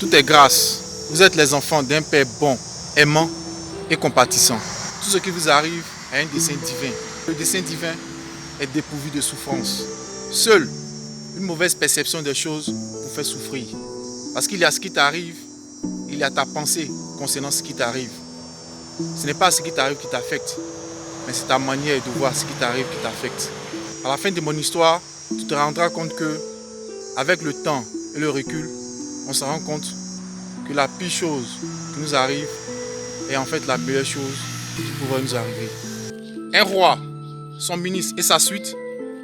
Tout est grâce. Vous êtes les enfants d'un Père bon, aimant et compatissant. Tout ce qui vous arrive a un dessein divin. Le dessein divin est dépourvu de souffrance. Seule une mauvaise perception des choses vous fait souffrir. Parce qu'il y a ce qui t'arrive, il y a ta pensée concernant ce qui t'arrive. Ce n'est pas ce qui t'arrive qui t'affecte, mais c'est ta manière de voir ce qui t'arrive qui t'affecte. À la fin de mon histoire, tu te rendras compte que, avec le temps et le recul, on se rend compte que la pire chose qui nous arrive est en fait la meilleure chose qui pourrait nous arriver. Un roi, son ministre et sa suite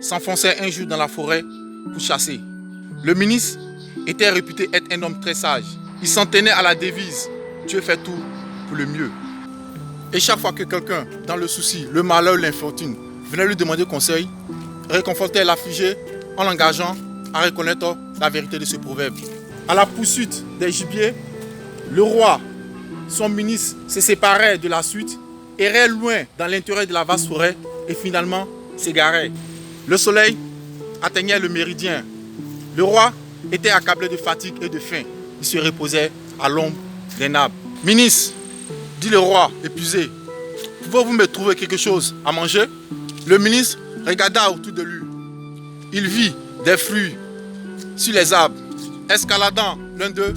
s'enfonçaient un jour dans la forêt pour chasser. Le ministre était réputé être un homme très sage. Il s'en tenait à la devise « Dieu fait tout pour le mieux ». Et chaque fois que quelqu'un, dans le souci, le malheur ou l'infortune, venait lui demander conseil, réconfortait l'affligé en l'engageant à reconnaître la vérité de ce proverbe. À la poursuite des gibiers, le roi, son ministre, se séparaient de la suite, erraient loin dans l'intérieur de la vaste forêt et finalement s'égaraient. Le soleil atteignait le méridien. Le roi était accablé de fatigue et de faim. Il se reposait à l'ombre d'un arbre. Ministre, dit le roi, épuisé, pouvez-vous me trouver quelque chose à manger? Le ministre regarda autour de lui. Il vit des fruits sur les arbres. Escaladant l'un d'eux,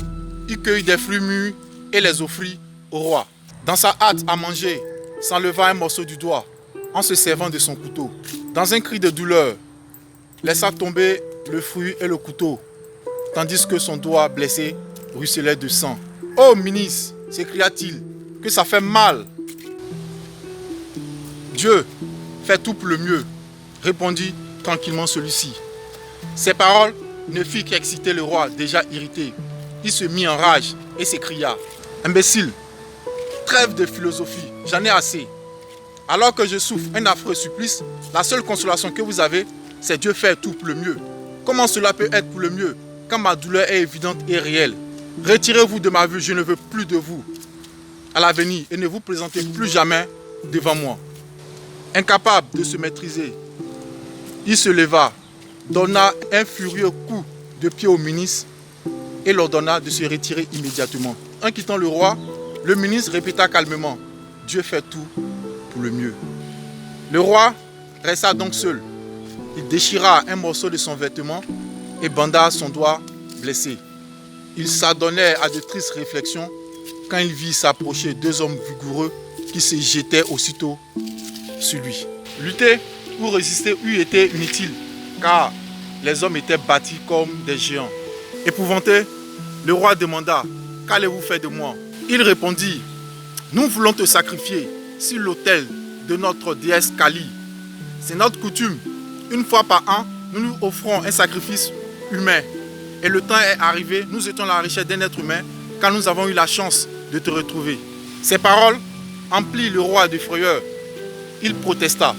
il cueillit des fruits mûrs et les offrit au roi. Dans sa hâte à manger, s'enleva un morceau du doigt en se servant de son couteau. Dans un cri de douleur, laissa tomber le fruit et le couteau, tandis que son doigt blessé ruisselait de sang. « Oh ministre !» s'écria-t-il, « que ça fait mal !»« Dieu fait tout pour le mieux », répondit tranquillement celui-ci. Ces paroles ne firent qu'exciter le roi déjà irrité. Il se mit en rage et s'écria « Imbécile, trêve de philosophie, j'en ai assez. Alors que je souffre un affreux supplice, la seule consolation que vous avez, c'est Dieu faire tout pour le mieux. Comment cela peut être pour le mieux quand ma douleur est évidente et réelle? Retirez-vous de ma vue, je ne veux plus de vous à l'avenir et ne vous présentez plus jamais devant moi. » Incapable de se maîtriser, il se leva, donna un furieux coup de pied au ministre et l'ordonna de se retirer immédiatement. En quittant le roi, le ministre répéta calmement « Dieu fait tout pour le mieux ». Le roi resta donc seul. Il déchira un morceau de son vêtement et banda son doigt blessé. Il s'adonnait à de tristes réflexions quand il vit s'approcher deux hommes vigoureux qui se jetaient aussitôt sur lui. Lutter ou résister eût été inutile car les hommes étaient bâtis comme des géants. Épouvanté, le roi demanda « Qu'allez-vous faire de moi ?» Il répondit « Nous voulons te sacrifier sur l'autel de notre déesse Kali. C'est notre coutume. Une fois par an, nous nous offrons un sacrifice humain. Et le temps est arrivé, nous étions la richesse d'un être humain quand nous avons eu la chance de te retrouver. » Ces paroles emplirent le roi de frayeur. Il protesta.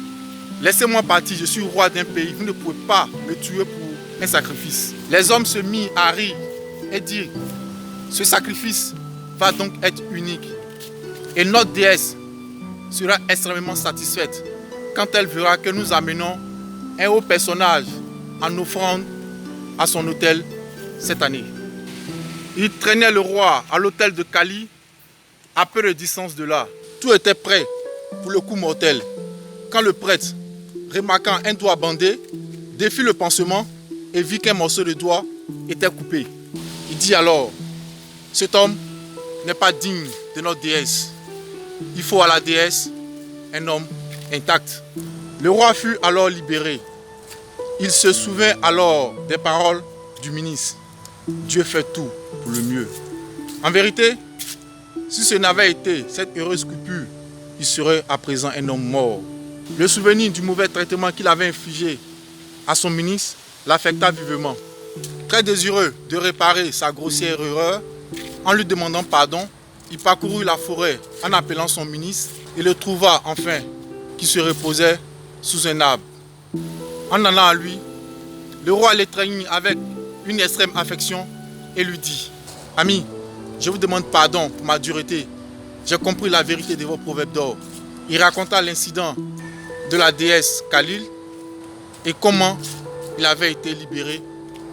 « Laissez-moi partir, je suis roi d'un pays, vous ne pouvez pas me tuer pour un sacrifice. » Les hommes se mirent à rire et dirent « Ce sacrifice va donc être unique. Et notre déesse sera extrêmement satisfaite quand elle verra que nous amenons un haut personnage en offrande à son hôtel cette année. » Il traînait le roi à l'hôtel de Kali, à peu de distance de là. Tout était prêt pour le coup mortel. Quand le prêtre, remarquant un doigt bandé, défit le pansement et vit qu'un morceau de doigt était coupé. Il dit alors, « Cet homme n'est pas digne de notre déesse. Il faut à la déesse un homme intact. » Le roi fut alors libéré. Il se souvint alors des paroles du ministre. Dieu fait tout pour le mieux. En vérité, si ce n'avait été cette heureuse coupure, il serait à présent un homme mort. Le souvenir du mauvais traitement qu'il avait infligé à son ministre l'affecta vivement. Très désireux de réparer sa grossière erreur, en lui demandant pardon, il parcourut la forêt en appelant son ministre et le trouva enfin qui se reposait sous un arbre. En allant à lui, le roi l'étreignit avec une extrême affection et lui dit « Ami, je vous demande pardon pour ma dureté. J'ai compris la vérité de vos proverbes d'or. » Il raconta l'incident de la déesse Kali et comment il avait été libéré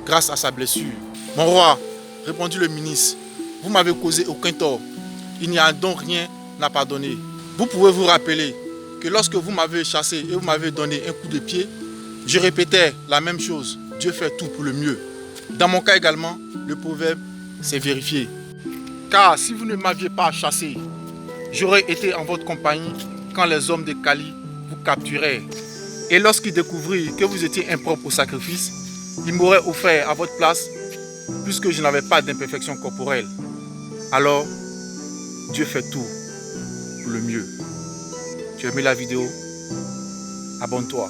grâce à sa blessure. « Mon roi, répondit le ministre. Vous m'avez causé aucun tort. Il n'y a donc rien à pardonner. Vous pouvez vous rappeler que lorsque vous m'avez chassé et vous m'avez donné un coup de pied, je répétais la même chose. Dieu fait tout pour le mieux. Dans mon cas également, le proverbe s'est vérifié. Car si vous ne m'aviez pas chassé, j'aurais été en votre compagnie quand les hommes de Cali vous capturaient. Et lorsqu'ils découvrirent que vous étiez impropre au sacrifice, ils m'auraient offert à votre place, puisque je n'avais pas d'imperfection corporelle. Alors, Dieu fait tout pour le mieux. Tu as aimé la vidéo? Abonne-toi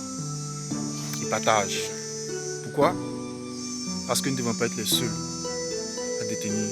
et partage. Pourquoi? Parce que nous ne devons pas être les seuls à détenir